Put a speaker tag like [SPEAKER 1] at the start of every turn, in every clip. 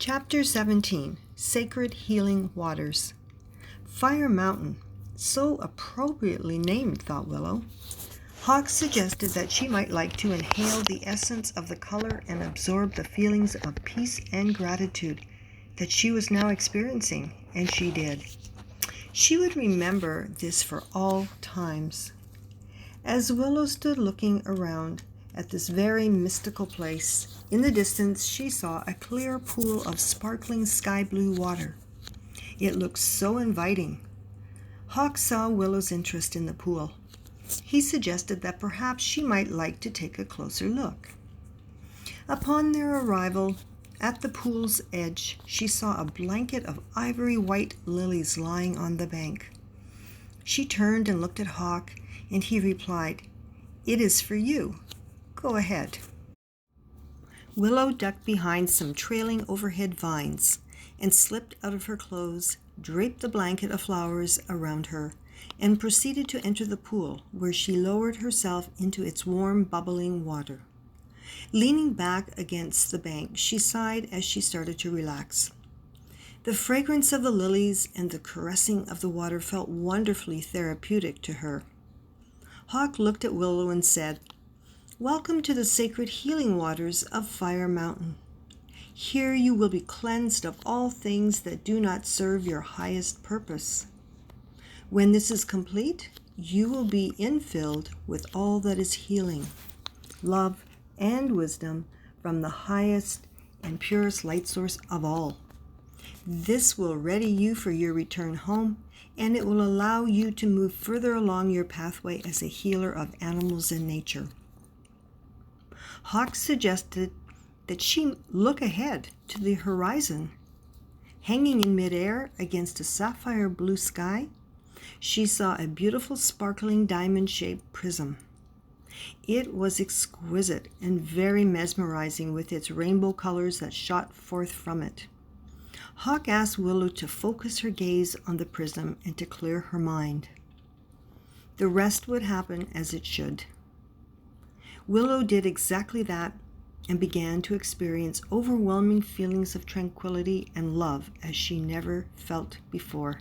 [SPEAKER 1] Chapter 17, Sacred Healing Waters. Fire Mountain, so appropriately named, thought Willow. Hawk suggested that she might like to inhale the essence of the color and absorb the feelings of peace and gratitude that she was now experiencing, and she did. She would remember this for all times. As Willow stood looking around at this very mystical place, in the distance she saw a clear pool of sparkling sky blue water. It looked so inviting. Hawk saw Willow's interest in the pool. He suggested that perhaps she might like to take a closer look. Upon their arrival at the pool's edge, she saw a blanket of ivory white lilies lying on the bank. She turned and looked at Hawk, and he replied, "It is for you. Go ahead." Willow ducked behind some trailing overhead vines and slipped out of her clothes, draped the blanket of flowers around her, and proceeded to enter the pool, where she lowered herself into its warm, bubbling water. Leaning back against the bank, she sighed as she started to relax. The fragrance of the lilies and the caressing of the water felt wonderfully therapeutic to her. Hawk looked at Willow and said, "Welcome to the sacred healing waters of Fire Mountain. Here you will be cleansed of all things that do not serve your highest purpose. When this is complete, you will be infilled with all that is healing, love, and wisdom from the highest and purest light source of all. This will ready you for your return home, and it will allow you to move further along your pathway as a healer of animals and nature." Hawk suggested that she look ahead to the horizon. Hanging in midair against a sapphire blue sky, she saw a beautiful sparkling diamond-shaped prism. It was exquisite and very mesmerizing with its rainbow colors that shot forth from it. Hawk asked Willow to focus her gaze on the prism and to clear her mind. The rest would happen as it should. Willow did exactly that and began to experience overwhelming feelings of tranquility and love as she never felt before.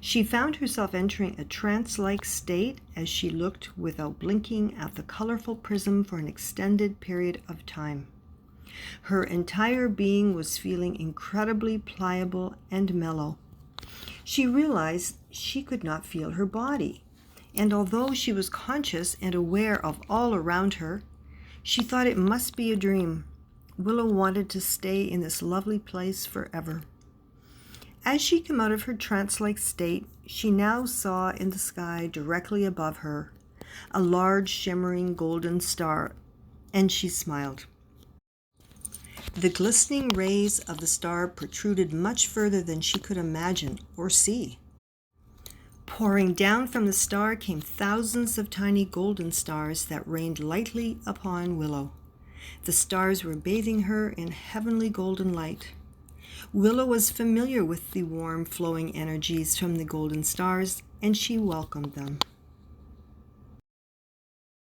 [SPEAKER 1] She found herself entering a trance-like state as she looked without blinking at the colorful prism for an extended period of time. Her entire being was feeling incredibly pliable and mellow. She realized she could not feel her body, and although she was conscious and aware of all around her, she thought it must be a dream. Willow wanted to stay in this lovely place forever. As she came out of her trance-like state, she now saw in the sky directly above her a large shimmering golden star, and she smiled. The glistening rays of the star protruded much further than she could imagine or see. Pouring down from the star came thousands of tiny golden stars that rained lightly upon Willow. The stars were bathing her in heavenly golden light. Willow was familiar with the warm, flowing energies from the golden stars, and she welcomed them.